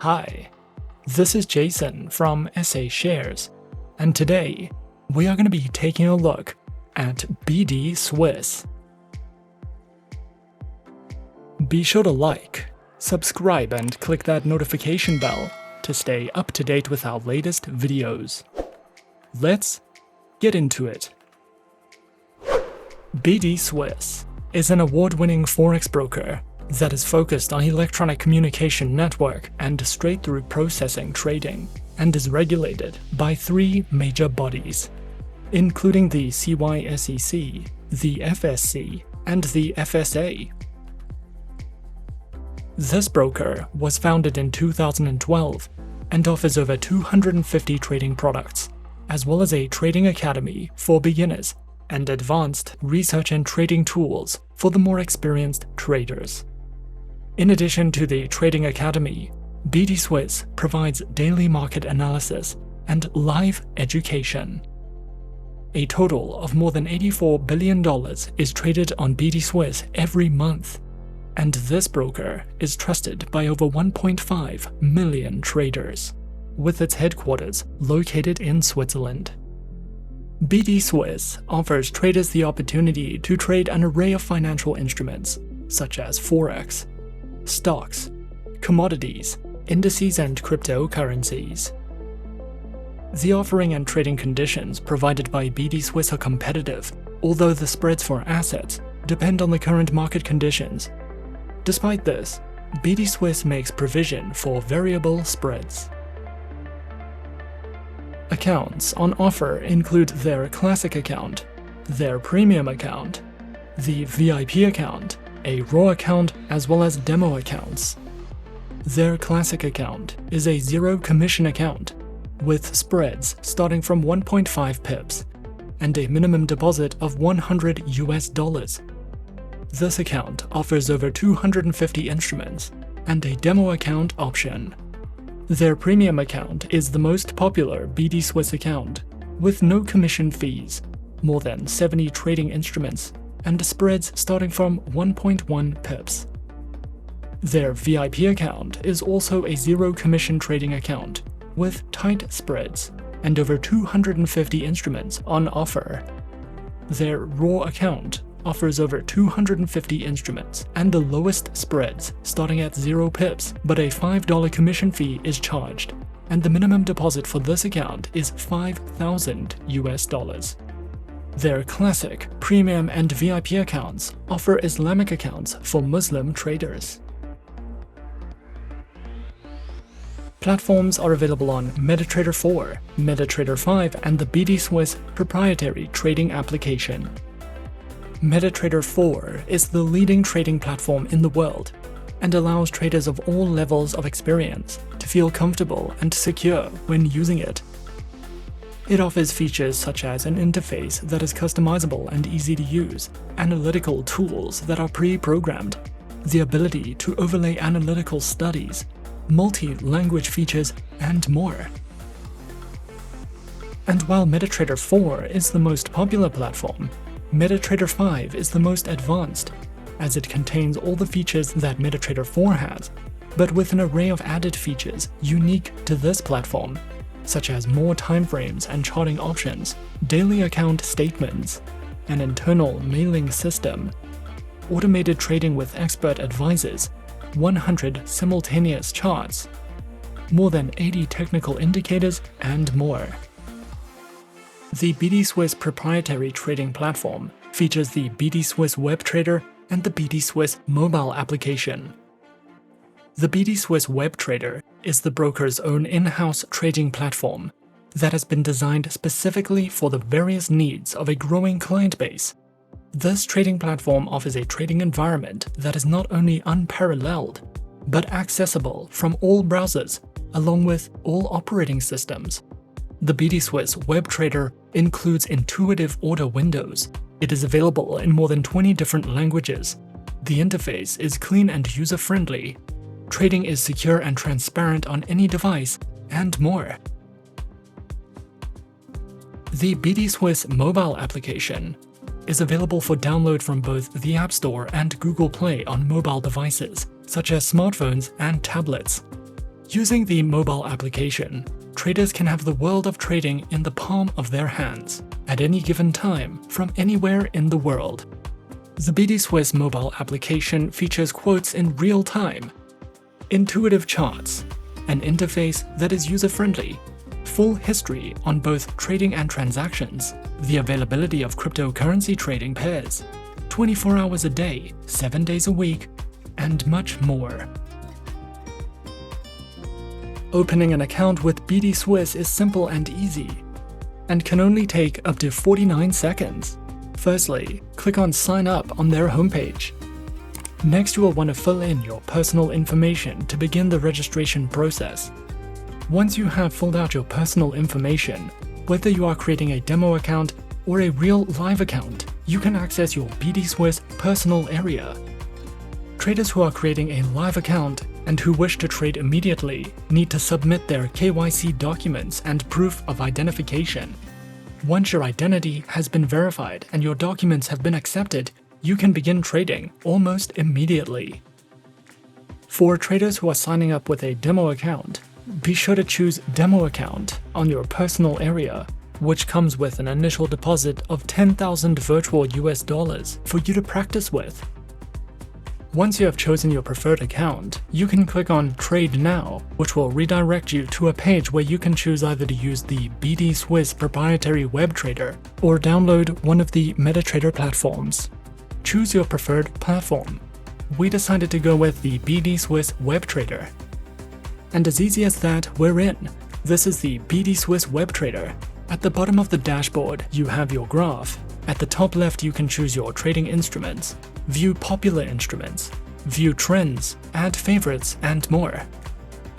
Hi, this is Jason from SA Shares, and today we are going to be taking a look at BDSwiss. Be sure to like, subscribe, and click that notification bell to stay up to date with our latest videos. Let's get into it. BDSwiss is an award-winning Forex broker that is focused on electronic communication network and straight-through processing trading, and is regulated by 3 major bodies, including the CYSEC, the FSC, and the FSA. This broker was founded in 2012 and offers over 250 trading products, as well as a trading academy for beginners and advanced research and trading tools for the more experienced traders. In addition to the Trading Academy, BDSwiss provides daily market analysis and live education. A total of more than $84 billion is traded on BDSwiss every month, and this broker is trusted by over 1.5 million traders, with its headquarters located in Switzerland. BDSwiss offers traders the opportunity to trade an array of financial instruments, such as Forex, stocks, commodities, indices, and cryptocurrencies. The offering and trading conditions provided by BDSwiss are competitive, although the spreads for assets depend on the current market conditions. Despite this, BDSwiss makes provision for variable spreads. Accounts on offer include their Classic account, their Premium account, the VIP account, a Raw account, as well as demo accounts. Their Classic account is a zero commission account, with spreads starting from 1.5 pips and a minimum deposit of $100. This account offers over 250 instruments and a demo account option. Their Premium account is the most popular BDSwiss account, with no commission fees, more than 70 trading instruments, and spreads starting from 1.1 pips. Their VIP account is also a zero commission trading account, with tight spreads and over 250 instruments on offer. Their Raw account offers over 250 instruments and the lowest spreads starting at 0 pips, but a $5 commission fee is charged, and the minimum deposit for this account is $5,000. Their Classic, Premium, and VIP accounts offer Islamic accounts for Muslim traders. Platforms are available on MetaTrader 4, MetaTrader 5, and the BDSwiss proprietary trading application. MetaTrader 4 is the leading trading platform in the world and allows traders of all levels of experience to feel comfortable and secure when using it. It offers features such as an interface that is customizable and easy to use, analytical tools that are pre-programmed, the ability to overlay analytical studies, multi-language features, and more. And while MetaTrader 4 is the most popular platform, MetaTrader 5 is the most advanced, as it contains all the features that MetaTrader 4 has, but with an array of added features unique to this platform, such as more timeframes and charting options, daily account statements, an internal mailing system, automated trading with expert advisors, 100 simultaneous charts, more than 80 technical indicators, and more. The BDSwiss proprietary trading platform features the BDSwiss Web Trader and the BDSwiss mobile application. The BDSwiss Web Trader is the broker's own in-house trading platform that has been designed specifically for the various needs of a growing client base. This trading platform offers a trading environment that is not only unparalleled, but accessible from all browsers, along with all operating systems. The BDSwiss Web Trader includes intuitive order windows. It is available in more than 20 different languages. The interface is clean and user-friendly. Trading is secure and transparent on any device, and more. The BDSwiss mobile application is available for download from both the App Store and Google Play on mobile devices, such as smartphones and tablets. Using the mobile application, traders can have the world of trading in the palm of their hands at any given time from anywhere in the world. The BDSwiss mobile application features quotes in real time, intuitive charts, an interface that is user-friendly, full history on both trading and transactions, the availability of cryptocurrency trading pairs, 24 hours a day, 7 days a week, and much more. Opening an account with BDSwiss is simple and easy, and can only take up to 49 seconds. Firstly, click on Sign Up on their homepage. Next, you will want to fill in your personal information to begin the registration process. Once you have filled out your personal information, whether you are creating a demo account or a real live account, you can access your BDSwiss personal area. Traders who are creating a live account and who wish to trade immediately need to submit their KYC documents and proof of identification. Once your identity has been verified and your documents have been accepted, you can begin trading almost immediately. For traders who are signing up with a demo account, be sure to choose Demo Account on your personal area, which comes with an initial deposit of 10,000 virtual US dollars for you to practice with. Once you have chosen your preferred account, you can click on Trade Now, which will redirect you to a page where you can choose either to use the BDSwiss proprietary web trader or download one of the MetaTrader platforms. Choose your preferred platform. We decided to go with the BDSwiss web trader. And as easy as that, we're in. This is the BDSwiss web trader. At the bottom of the dashboard, you have your graph. At the top left, you can choose your trading instruments, view popular instruments, view trends, add favorites, and more.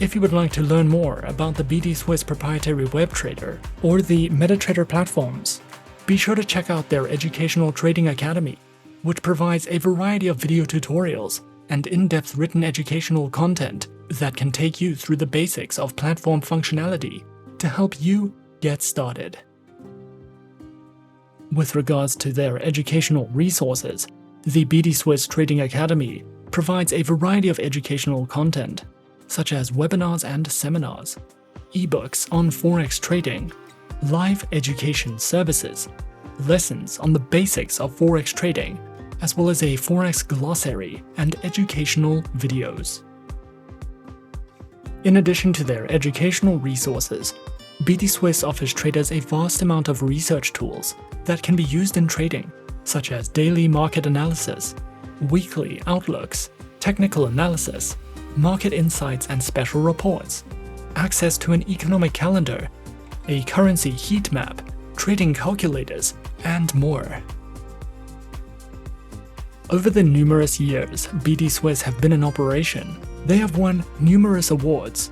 If you would like to learn more about the BDSwiss proprietary web trader or the MetaTrader platforms, be sure to check out their educational trading academy, which provides a variety of video tutorials and in-depth written educational content that can take you through the basics of platform functionality to help you get started. With regards to their educational resources, the BDSwiss Trading Academy provides a variety of educational content, such as webinars and seminars, ebooks on Forex trading, live education services, lessons on the basics of Forex trading, as well as a Forex glossary and educational videos. In addition to their educational resources, BDSwiss offers traders a vast amount of research tools that can be used in trading, such as daily market analysis, weekly outlooks, technical analysis, market insights and special reports, access to an economic calendar, a currency heat map, trading calculators, and more. Over the numerous years BDSwiss have been in operation, they have won numerous awards.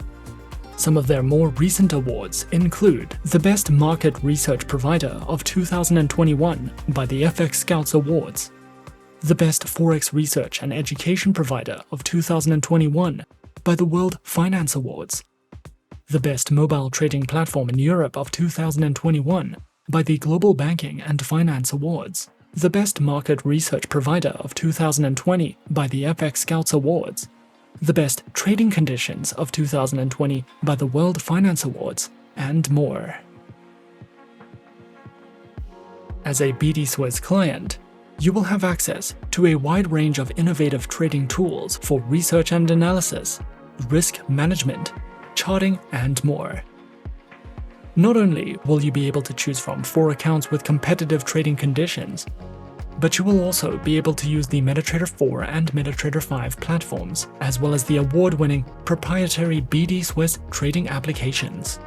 Some of their more recent awards include the Best Market Research Provider of 2021 by the FX Scouts Awards, the Best Forex Research and Education Provider of 2021 by the World Finance Awards, the Best Mobile Trading Platform in Europe of 2021 by the Global Banking and Finance Awards, the Best Market Research Provider of 2020 by the FX Scouts Awards, the Best Trading Conditions of 2020 by the World Finance Awards, and more. As a BDSwiss client, you will have access to a wide range of innovative trading tools for research and analysis, risk management, charting, and more. Not only will you be able to choose from 4 accounts with competitive trading conditions, but you will also be able to use the MetaTrader 4 and MetaTrader 5 platforms, as well as the award-winning proprietary BDSwiss trading applications.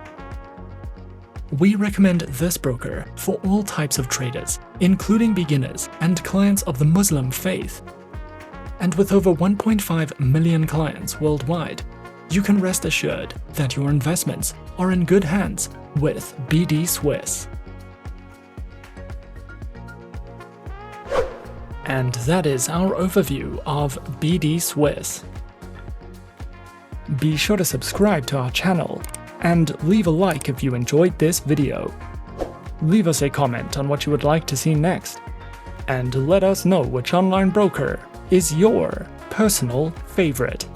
We recommend this broker for all types of traders, including beginners and clients of the Muslim faith. And with over 1.5 million clients worldwide, you can rest assured that your investments are in good hands with BDSwiss. And that is our overview of BDSwiss. Be sure to subscribe to our channel and leave a like if you enjoyed this video. Leave us a comment on what you would like to see next, and let us know which online broker is your personal favorite.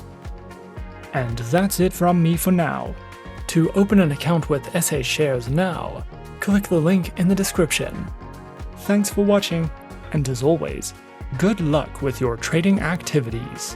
And that's it from me for now. To open an account with SA Shares now, click the link in the description. Thanks for watching, and as always, good luck with your trading activities.